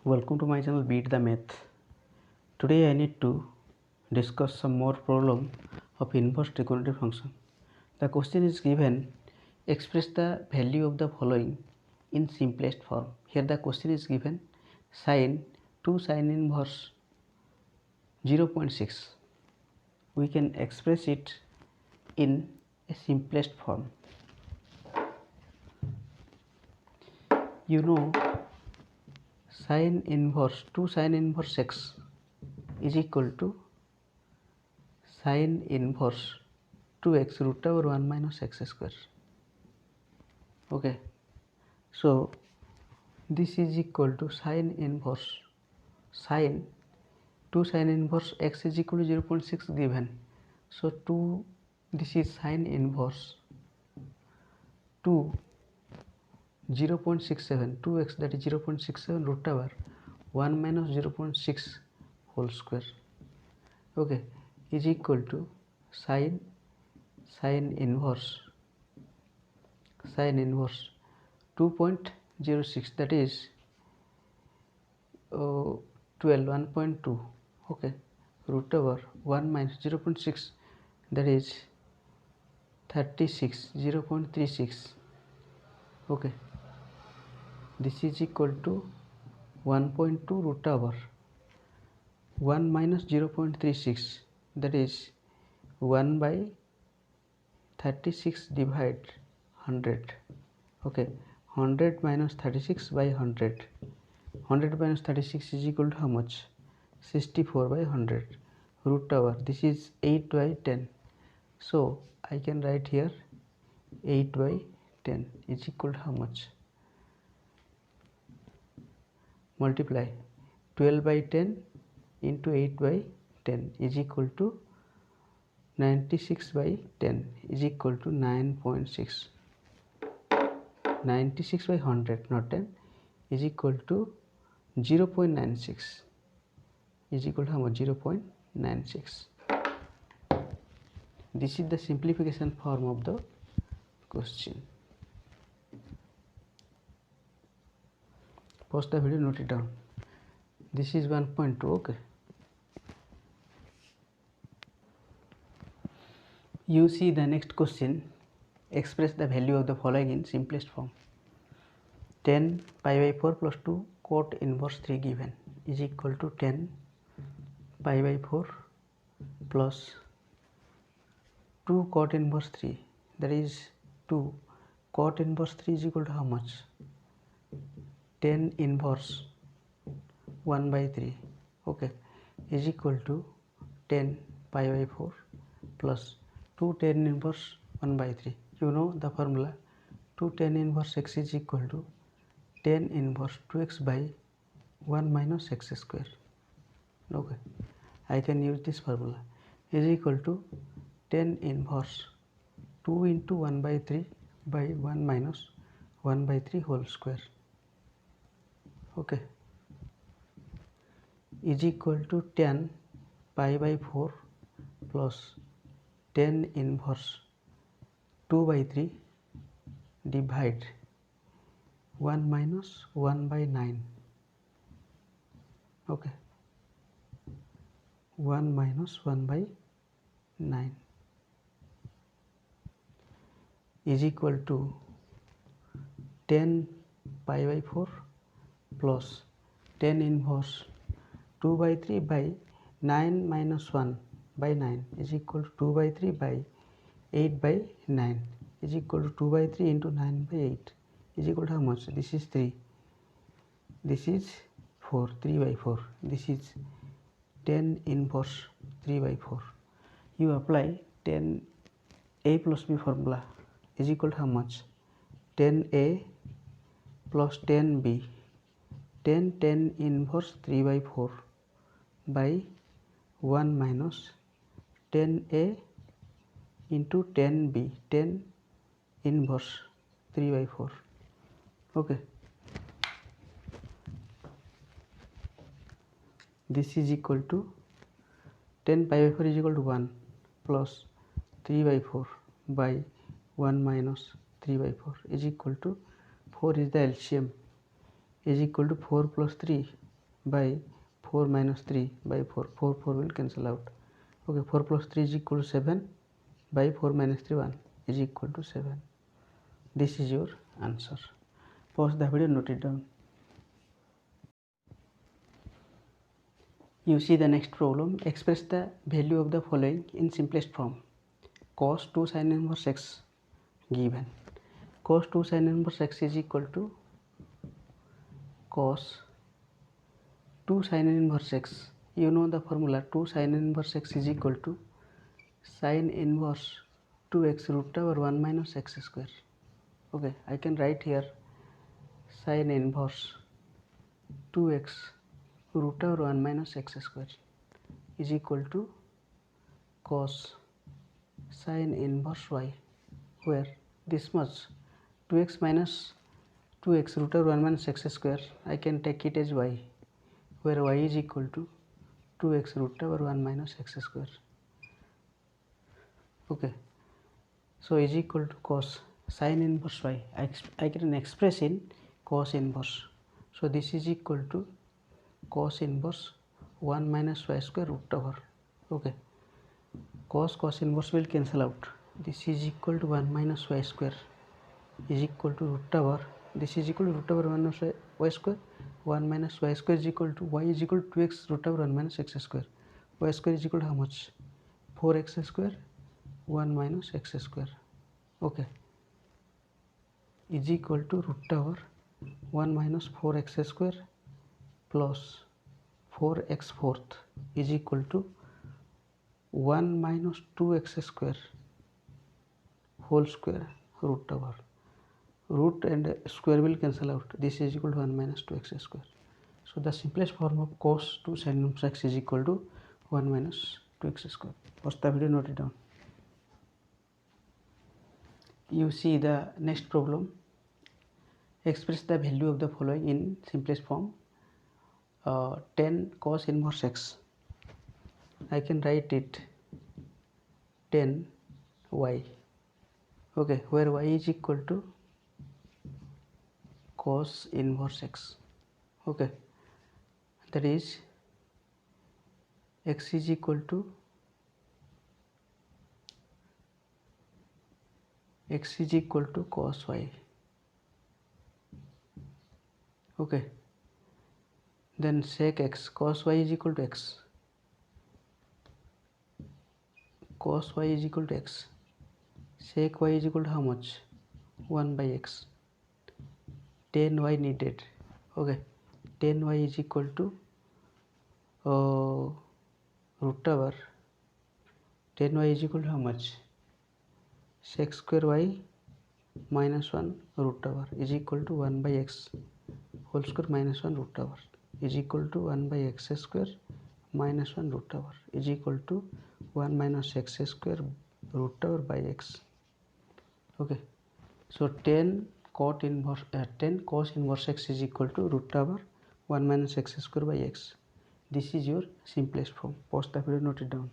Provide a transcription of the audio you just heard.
Welcome to my channel Beat the Math. Today I need to discuss some more problem of inverse trigonometric function. The question is given, express the value of the following in simplest form. Here the question is given sine 2 sine inverse 0.6. We can express it in a simplest form. You know sine inverse 2 sine inverse x is equal to sine inverse 2x root over 1 minus x square. Okay, so this is equal to sine inverse sine 2 sine inverse x is equal to 0.6 given. So 2, this is sine inverse 2 0.67 2x, that is 0.67 root over 1 minus 0.6 whole square. Okay, is equal to sine inverse 2.06, that is 1.2. Okay, root over 1 minus 0.6, that is 0.36. Okay, this is equal to 1.2 root over 1 minus 0.36, that is 1 by 36 divide 100. Okay, 100 minus 36 by 100. 100 minus 36 is equal to how much? 64 by 100 root over, this is 8 by 10. So I can write here 8 by 10 is equal to how much? Multiply 12 by 10 into 8 by 10 is equal to 96 by 10 is equal to 9.6. 96 by 100, not 10, is equal to 0.96 is equal to how much? 0.96. This is the simplification form of the question. Pause the video, note it down. This is 1.2. Okay, you see the next question, express the value of the following in simplest form. 10 pi by 4 plus 2 cot inverse 3 given is equal to 10 pi by 4 plus 2 cot inverse 3, that is 2 cot inverse 3 is equal to how much? 10 inverse 1 by 3. Okay, is equal to 10 pi by 4 plus 2 10 inverse 1 by 3. You know the formula, 2 10 inverse x is equal to 10 inverse 2x by 1 minus x square. Okay, I can use this formula, is equal to 10 inverse 2 into 1 by 3 by 1 minus 1 by 3 whole square. Okay, is equal to 10 pi by 4 plus 10 inverse 2 by 3 divide 1 minus 1 by 9. Okay, 1 minus 1 by 9 is equal to 10 pi by 4 plus 10 inverse 2 by 3 by 9 minus 1 by 9 is equal to 2 by 3 by 8 by 9 is equal to 2 by 3 into 9 by 8 is equal to how much? This is 3, this is 4, 3 by 4, this is 10 inverse 3 by 4. You apply 10a plus b formula is equal to how much? 10a plus 10b, 10 inverse 3 by 4 by 1 minus 10a into 10b, 10 inverse 3 by 4. Okay, this is equal to 10 pi by 4 is equal to 1 plus 3 by 4 by 1 minus 3 by 4 is equal to 4 is the LCM, is equal to 4 plus 3 by 4 minus 3 by 4. 4 will cancel out. Okay, 4 plus 3 is equal to 7 by 4 minus 3 1 is equal to 7. This is your answer. Pause the video, note it down. You see the next problem. Express the value of the following in simplest form. Cos 2 sin inverse x given. Cos 2 sin inverse x is equal to cos 2 sin inverse x. You know the formula. 2 sin inverse x is equal to sin inverse 2x root over 1 minus x square. Okay, I can write here sin inverse 2x root over 1 minus x square is equal to cos sin inverse y, where this much 2x minus 2x root over 1 minus x square, I can take it as y, where y is equal to 2x root over 1 minus x square. Okay, so is equal to cos sin inverse y. I can express in cos inverse. So this is equal to cos inverse 1 minus y square root over. Okay, cos inverse will cancel out. This is equal to 1 minus y square is equal to root over. This is equal to root over 1 minus y square. 1 minus y square is equal to y is equal to 2x root over 1 minus x square. Y square is equal to how much? 4x square 1 minus x square. Okay, is equal to root over 1 minus 4x square plus 4x fourth is equal to 1 minus 2x square whole square root over. Root and square will cancel out. This is equal to 1 minus 2x square. So the simplest form of cos 2 sin inverse x is equal to 1 minus 2x square. Pause the video, note it down. You see the next problem. Express the value of the following in simplest form. 10 cos inverse x. I can write it 10 y. Okay, where y is equal to cos inverse x. Okay, that is x is equal to cos y. Okay, then sec x, cos y is equal to x. Cos y is equal to x. Sec y is equal to how much? 1 by x. 10y needed. Okay, 10y is equal to root over 10y is equal to how much? Sec square y minus 1 root over is equal to 1 by x whole square minus 1 root over is equal to 1 by x square minus 1 root over is equal to 1 minus x square root over by x. Okay, so 10 cos inverse x is equal to root over 1 minus x square by x. This is your simplest form. Pause the video, note it down.